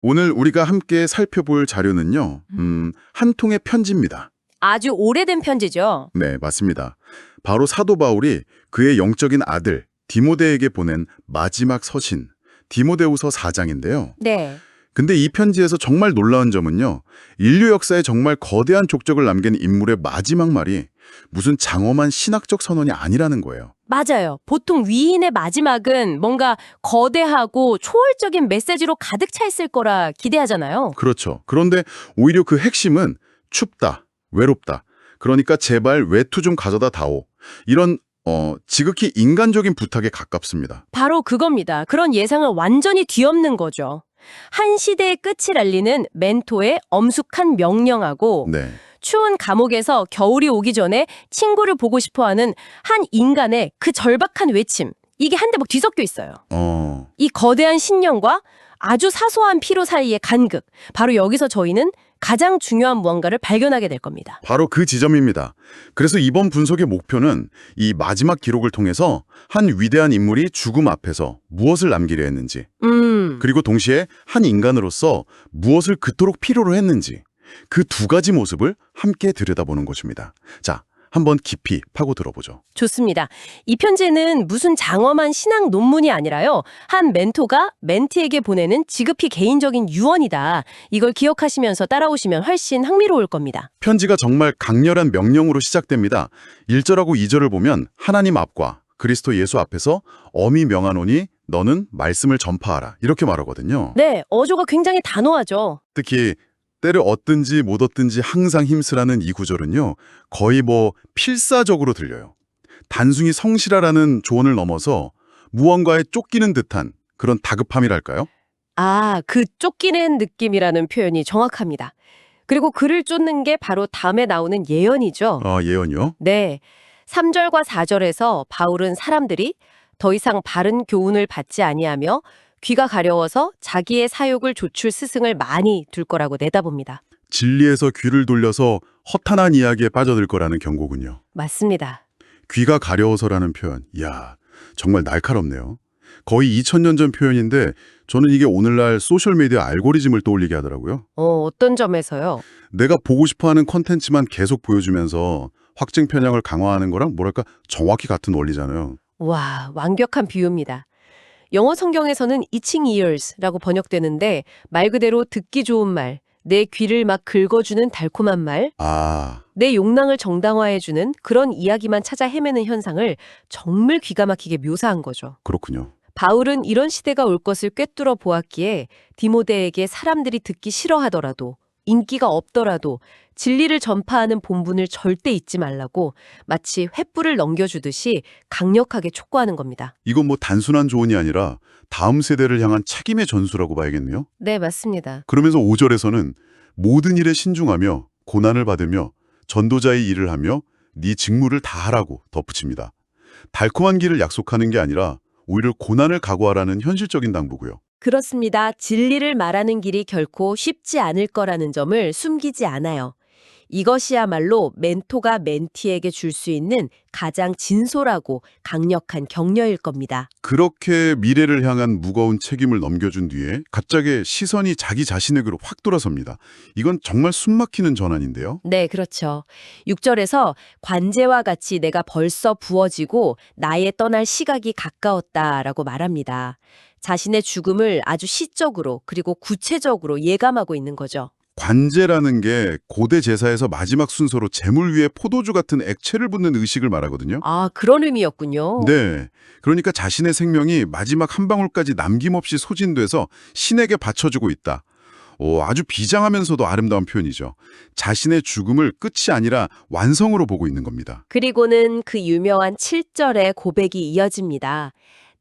오늘 우리가 함께 살펴볼 자료는요, 한 통의 편지입니다. 아주 오래된 편지죠. 네, 맞습니다. 바로 사도 바울이 그의 영적인 아들 디모데에게 보낸 마지막 서신, 디모데후서 4장인데요. 네. 근데 이 편지에서 정말 놀라운 점은요, 인류 역사에 정말 거대한 족적을 남긴 인물의 마지막 말이 무슨 장엄한 신학적 선언이 아니라는 거예요. 맞아요. 보통 위인의 마지막은 뭔가 거대하고 초월적인 메시지로 가득 차 있을 거라 기대하잖아요. 그렇죠. 그런데 오히려 그 핵심은 춥다, 외롭다. 그러니까 제발 외투 좀 가져다 다오. 이런 지극히 인간적인 부탁에 가깝습니다. 바로 그겁니다. 그런 예상을 완전히 뒤엎는 거죠. 한 시대의 끝을 알리는 멘토의 엄숙한 명령하고 네. 추운 감옥에서 겨울이 오기 전에 친구를 보고 싶어하는 한 인간의 그 절박한 외침. 이게 한대목 뒤섞여 있어요. 이 거대한 신념과 아주 사소한 피로 사이의 간극. 바로 여기서 저희는 가장 중요한 무언가를 발견하게 될 겁니다. 바로 그 지점입니다. 그래서 이번 분석의 목표는 이 마지막 기록을 통해서 한 위대한 인물이 죽음 앞에서 무엇을 남기려 했는지, 그리고 동시에 한 인간으로서 무엇을 그토록 필요로 했는지, 그 두 가지 모습을 함께 들여다보는 것입니다. 자, 한번 깊이 파고 들어보죠. 좋습니다. 이 편지는 무슨 장엄한 신학 논문이 아니라요. 한 멘토가 멘티에게 보내는 지극히 개인적인 유언이다. 이걸 기억하시면서 따라오시면 훨씬 흥미로울 겁니다. 편지가 정말 강렬한 명령으로 시작됩니다. 1절하고 2절을 보면 하나님 앞과 그리스도 예수 앞에서 엄히 명하노니 너는 말씀을 전파하라. 이렇게 말하거든요. 네, 어조가 굉장히 단호하죠. 특히 때를 얻든지 못 얻든지 항상 힘쓰라는 이 구절은요. 거의 필사적으로 들려요. 단순히 성실하라는 조언을 넘어서 무언가에 쫓기는 듯한 그런 다급함이랄까요? 아, 그 쫓기는 느낌이라는 표현이 정확합니다. 그리고 그를 쫓는 게 바로 다음에 나오는 예언이죠. 예언이요? 네, 3절과 4절에서 바울은 사람들이 더 이상 바른 교훈을 받지 아니하며 귀가 가려워서 자기의 사욕을 좇을 스승을 많이 둘 거라고 내다봅니다. 진리에서 귀를 돌려서 허탄한 이야기에 빠져들 거라는 경고군요. 맞습니다. 귀가 가려워서라는 표현, 이야, 정말 날카롭네요. 거의 2000년 전 표현인데 저는 이게 오늘날 소셜미디어 알고리즘을 떠올리게 하더라고요. 어떤 점에서요? 내가 보고 싶어하는 콘텐츠만 계속 보여주면서 확증 편향을 강화하는 거랑 뭐랄까 정확히 같은 원리잖아요. 와, 완벽한 비유입니다. 영어 성경에서는 itching ears라고 번역되는데 말 그대로 듣기 좋은 말, 내 귀를 막 긁어주는 달콤한 말, 내 욕망을 정당화해주는 그런 이야기만 찾아 헤매는 현상을 정말 기가 막히게 묘사한 거죠. 그렇군요. 바울은 이런 시대가 올 것을 꿰뚫어 보았기에 디모데에게 사람들이 듣기 싫어하더라도 인기가 없더라도 진리를 전파하는 본분을 절대 잊지 말라고 마치 횃불을 넘겨주듯이 강력하게 촉구하는 겁니다. 이건 단순한 조언이 아니라 다음 세대를 향한 책임의 전수라고 봐야겠네요. 네, 맞습니다. 그러면서 5절에서는 모든 일에 신중하며 고난을 받으며 전도자의 일을 하며 네 직무를 다하라고 덧붙입니다. 달콤한 길을 약속하는 게 아니라 오히려 고난을 각오하라는 현실적인 당부고요. 그렇습니다. 진리를 말하는 길이 결코 쉽지 않을 거라는 점을 숨기지 않아요. 이것이야말로 멘토가 멘티에게 줄 수 있는 가장 진솔하고 강력한 격려일 겁니다. 그렇게 미래를 향한 무거운 책임을 넘겨준 뒤에 갑자기 시선이 자기 자신에게로 확 돌아섭니다. 이건 정말 숨막히는 전환인데요. 네, 그렇죠. 6절에서 관제와 같이 내가 벌써 부어지고 나의 떠날 시각이 가까웠다라고 말합니다. 자신의 죽음을 아주 시적으로 그리고 구체적으로 예감하고 있는 거죠. 관제라는 게 고대 제사에서 마지막 순서로 제물 위에 포도주 같은 액체를 붓는 의식을 말하거든요. 아, 그런 의미였군요. 네. 그러니까 자신의 생명이 마지막 한 방울까지 남김없이 소진돼서 신에게 바쳐주고 있다. 아주 비장하면서도 아름다운 표현이죠. 자신의 죽음을 끝이 아니라 완성으로 보고 있는 겁니다. 그리고는 그 유명한 7절의 고백이 이어집니다.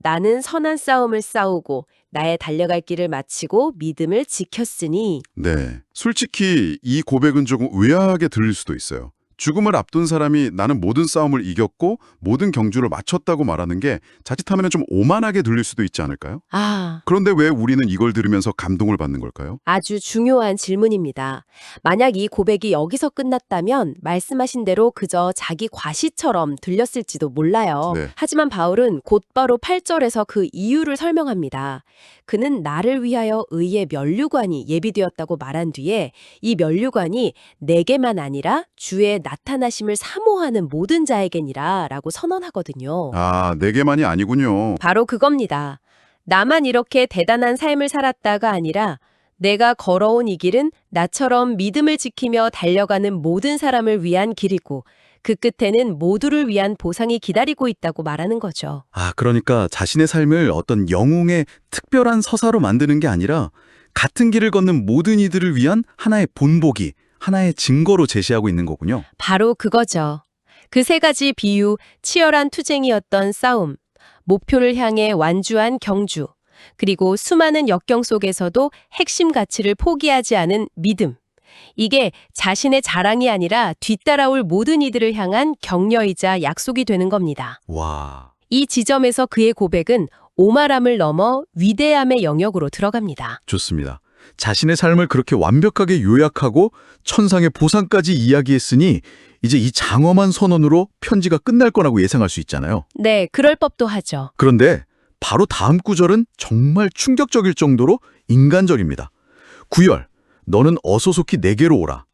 나는 선한 싸움을 싸우고 나의 달려갈 길을 마치고 믿음을 지켰으니. 네. 솔직히 이 고백은 조금 의아하게 들릴 수도 있어요. 죽음을 앞둔 사람이 나는 모든 싸움을 이겼고 모든 경주를 마쳤다고 말하는 게 자칫하면 좀 오만하게 들릴 수도 있지 않을까요? 아, 그런데 왜 우리는 이걸 들으면서 감동을 받는 걸까요? 아주 중요한 질문입니다. 만약 이 고백이 여기서 끝났다면 말씀하신 대로 그저 자기 과시처럼 들렸을지도 몰라요. 네. 하지만 바울은 곧바로 8절에서 그 이유를 설명합니다. 그는 나를 위하여 의의 면류관이 예비되었다고 말한 뒤에 이 면류관이 내게만 아니라 주의 나타나심을 사모하는 모든 자에게니라 라고 선언하거든요. 아, 내게만이 아니군요. 바로 그겁니다. 나만 이렇게 대단한 삶을 살았다가 아니라 내가 걸어온 이 길은 나처럼 믿음을 지키며 달려가는 모든 사람을 위한 길이고 그 끝에는 모두를 위한 보상이 기다리고 있다고 말하는 거죠. 아, 그러니까 자신의 삶을 어떤 영웅의 특별한 서사로 만드는 게 아니라 같은 길을 걷는 모든 이들을 위한 하나의 본보기, 하나의 증거로 제시하고 있는 거군요. 바로 그거죠. 그 세 가지 비유, 치열한 투쟁이었던 싸움, 목표를 향해 완주한 경주, 그리고 수많은 역경 속에서도 핵심 가치를 포기하지 않은 믿음. 이게 자신의 자랑이 아니라 뒤따라올 모든 이들을 향한 격려이자 약속이 되는 겁니다. 와. 이 지점에서 그의 고백은 오만함을 넘어 위대함의 영역으로 들어갑니다. 좋습니다. 자신의 삶을 그렇게 완벽하게 요약하고 천상의 보상까지 이야기했으니 이제 이 장엄한 선언으로 편지가 끝날 거라고 예상할 수 있잖아요. 네, 그럴 법도 하죠. 그런데 바로 다음 구절은 정말 충격적일 정도로 인간적입니다. 9절, 너는 어서 속히 내게로 오라.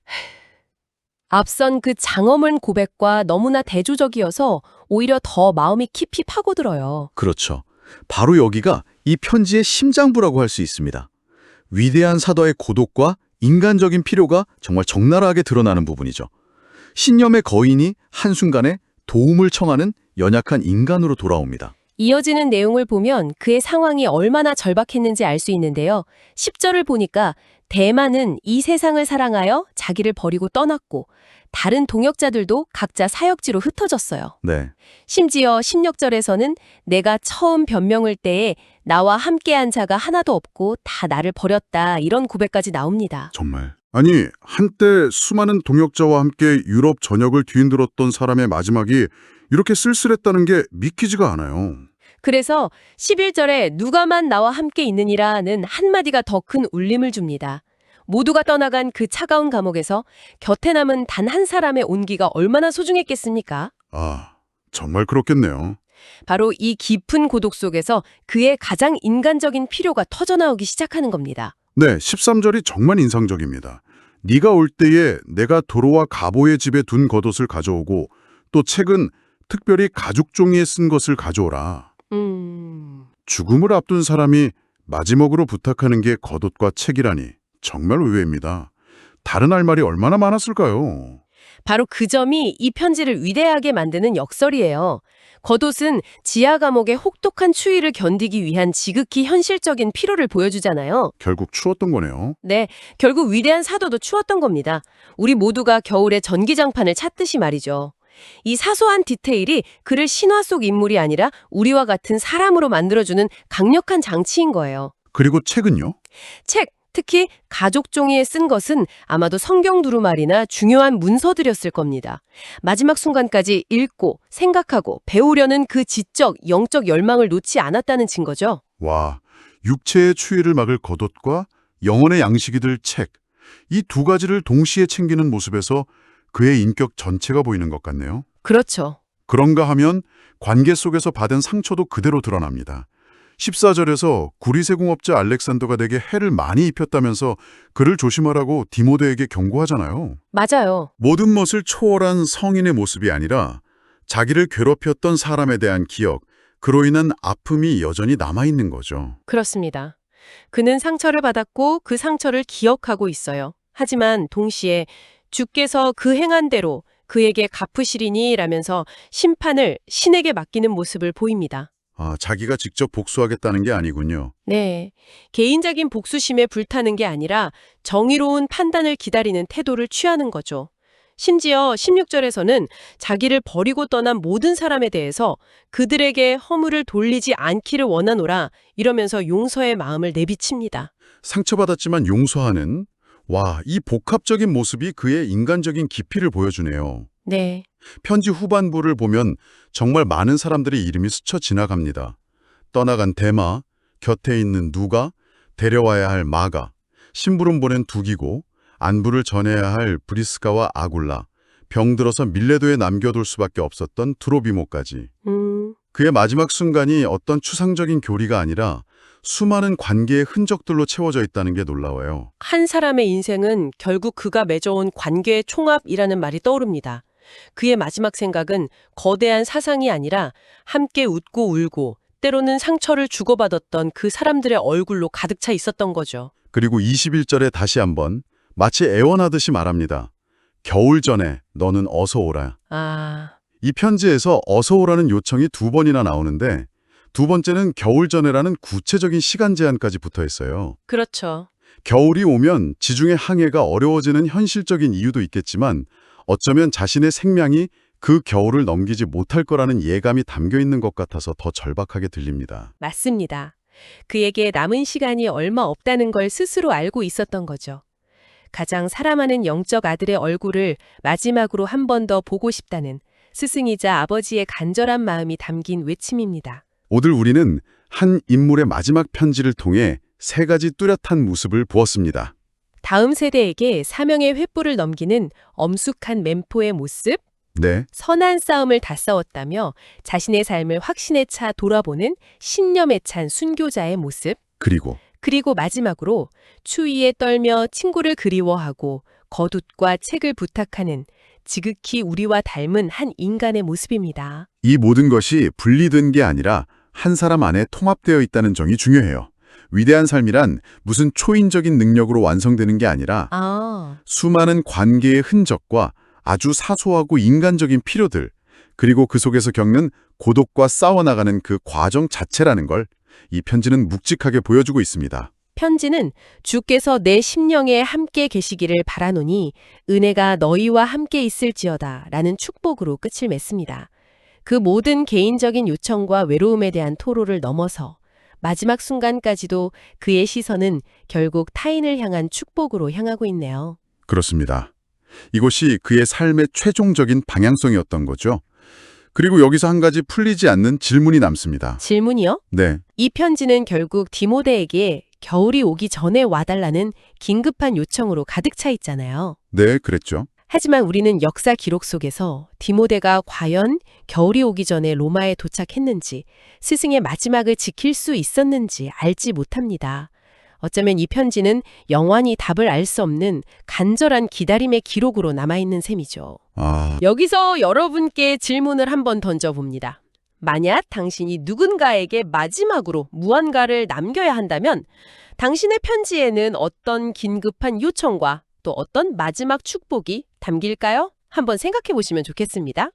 앞선 그 장엄한 고백과 너무나 대조적이어서 오히려 더 마음이 깊이 파고들어요. 그렇죠. 바로 여기가 이 편지의 심장부라고 할 수 있습니다. 위대한 사도의 고독과 인간적인 필요가 정말 적나라하게 드러나는 부분이죠. 신념의 거인이 한순간에 도움을 청하는 연약한 인간으로 돌아옵니다. 이어지는 내용을 보면 그의 상황이 얼마나 절박했는지 알 수 있는데요. 10절을 보니까 대만은 이 세상을 사랑하여 자기를 버리고 떠났고 다른 동역자들도 각자 사역지로 흩어졌어요. 네. 심지어 16절에서는 내가 처음 변명을 때에 나와 함께한 자가 하나도 없고 다 나를 버렸다 이런 고백까지 나옵니다. 정말. 아니, 한때 수많은 동역자와 함께 유럽 전역을 뒤흔들었던 사람의 마지막이 이렇게 쓸쓸했다는 게 믿기지가 않아요. 그래서 11절에 누가만 나와 함께 있느니라는 한마디가 더 큰 울림을 줍니다. 모두가 떠나간 그 차가운 감옥에서 곁에 남은 단 한 사람의 온기가 얼마나 소중했겠습니까? 아, 정말 그렇겠네요. 바로 이 깊은 고독 속에서 그의 가장 인간적인 필요가 터져나오기 시작하는 겁니다. 네, 13절이 정말 인상적입니다. 네가 올 때에 내가 도로와 가보의 집에 둔 겉옷을 가져오고 또 책은 특별히 가죽 종이에 쓴 것을 가져오라. 죽음을 앞둔 사람이 마지막으로 부탁하는 게 겉옷과 책이라니 정말 의외입니다. 다른 할 말이 얼마나 많았을까요? 바로 그 점이 이 편지를 위대하게 만드는 역설이에요. 겉옷은 지하 감옥의 혹독한 추위를 견디기 위한 지극히 현실적인 필요를 보여주잖아요. 결국 추웠던 거네요. 네, 결국 위대한 사도도 추웠던 겁니다. 우리 모두가 겨울에 전기장판을 찾듯이 말이죠. 이 사소한 디테일이 그를 신화 속 인물이 아니라 우리와 같은 사람으로 만들어주는 강력한 장치인 거예요. 그리고 책은요? 책, 특히 가죽 종이에 쓴 것은 아마도 성경 두루마리나 중요한 문서들이었을 겁니다. 마지막 순간까지 읽고 생각하고 배우려는 그 지적, 영적 열망을 놓지 않았다는 증거죠. 와, 육체의 추위를 막을 겉옷과 영혼의 양식이 될 책. 이 두 가지를 동시에 챙기는 모습에서 그의 인격 전체가 보이는 것 같네요. 그렇죠. 그런가 하면 관계 속에서 받은 상처도 그대로 드러납니다. 14절에서 구리세공업자 알렉산더가 내게 해를 많이 입혔다면서 그를 조심하라고 디모데에게 경고하잖아요. 맞아요. 모든 것을 초월한 성인의 모습이 아니라 자기를 괴롭혔던 사람에 대한 기억, 그로 인한 아픔이 여전히 남아있는 거죠. 그렇습니다. 그는 상처를 받았고 그 상처를 기억하고 있어요. 하지만 동시에 주께서 그 행한 대로 그에게 갚으시리니 라면서 심판을 신에게 맡기는 모습을 보입니다. 아, 자기가 직접 복수하겠다는 게 아니군요. 네, 개인적인 복수심에 불타는 게 아니라 정의로운 판단을 기다리는 태도를 취하는 거죠. 심지어 16절에서는 자기를 버리고 떠난 모든 사람에 대해서 그들에게 허물을 돌리지 않기를 원하노라 이러면서 용서의 마음을 내비칩니다. 상처받았지만 용서하는, 와, 이 복합적인 모습이 그의 인간적인 깊이를 보여주네요. 네. 편지 후반부를 보면 정말 많은 사람들의 이름이 스쳐 지나갑니다. 떠나간 데마, 곁에 있는 누가, 데려와야 할 마가, 심부름 보낸 두기고, 안부를 전해야 할 브리스가와 아굴라, 병들어서 밀레도에 남겨둘 수밖에 없었던 트로비모까지. 그의 마지막 순간이 어떤 추상적인 교리가 아니라 수많은 관계의 흔적들로 채워져 있다는 게 놀라워요. 한 사람의 인생은 결국 그가 맺어온 관계의 총합이라는 말이 떠오릅니다. 그의 마지막 생각은 거대한 사상이 아니라 함께 웃고 울고 때로는 상처를 주고받았던 그 사람들의 얼굴로 가득 차 있었던 거죠. 그리고 21절에 다시 한번 마치 애원하듯이 말합니다. 겨울 전에 너는 어서 오라. 이 편지에서 어서 오라는 요청이 2번이나 나오는데 두 번째는 겨울 전에라는 구체적인 시간 제한까지 붙어 있어요. 그렇죠. 겨울이 오면 지중해 항해가 어려워지는 현실적인 이유도 있겠지만 어쩌면 자신의 생명이 그 겨울을 넘기지 못할 거라는 예감이 담겨 있는 것 같아서 더 절박하게 들립니다. 맞습니다. 그에게 남은 시간이 얼마 없다는 걸 스스로 알고 있었던 거죠. 가장 사랑하는 영적 아들의 얼굴을 마지막으로 한 번 더 보고 싶다는 스승이자 아버지의 간절한 마음이 담긴 외침입니다. 오늘 우리는 한 인물의 마지막 편지를 통해 3가지 뚜렷한 모습을 보았습니다. 다음 세대에게 사명의 횃불을 넘기는 엄숙한 멘포의 모습, 네, 선한 싸움을 다 싸웠다며 자신의 삶을 확신에 차 돌아보는 신념에 찬 순교자의 모습, 그리고 마지막으로 추위에 떨며 친구를 그리워하고 거둣과 책을 부탁하는 지극히 우리와 닮은 한 인간의 모습입니다. 이 모든 것이 분리된 게 아니라 한 사람 안에 통합되어 있다는 점이 중요해요. 위대한 삶이란 무슨 초인적인 능력으로 완성되는 게 아니라 수많은 관계의 흔적과 아주 사소하고 인간적인 필요들, 그리고 그 속에서 겪는 고독과 싸워나가는 그 과정 자체라는 걸 이 편지는 묵직하게 보여주고 있습니다. 편지는 주께서 내 심령에 함께 계시기를 바라노니 은혜가 너희와 함께 있을지어다 라는 축복으로 끝을 맺습니다. 그 모든 개인적인 요청과 외로움에 대한 토로를 넘어서 마지막 순간까지도 그의 시선은 결국 타인을 향한 축복으로 향하고 있네요. 그렇습니다. 이것이 그의 삶의 최종적인 방향성이었던 거죠. 그리고 여기서 한 가지 풀리지 않는 질문이 남습니다. 질문이요? 네. 이 편지는 결국 디모데에게 겨울이 오기 전에 와달라는 긴급한 요청으로 가득 차 있잖아요. 네, 그랬죠. 하지만 우리는 역사 기록 속에서 디모데가 과연 겨울이 오기 전에 로마에 도착했는지, 스승의 마지막을 지킬 수 있었는지 알지 못합니다. 어쩌면 이 편지는 영원히 답을 알 수 없는 간절한 기다림의 기록으로 남아있는 셈이죠. 여기서 여러분께 질문을 한번 던져봅니다. 만약 당신이 누군가에게 마지막으로 무언가를 남겨야 한다면 당신의 편지에는 어떤 긴급한 요청과 또 어떤 마지막 축복이 담길까요? 한번 생각해 보시면 좋겠습니다.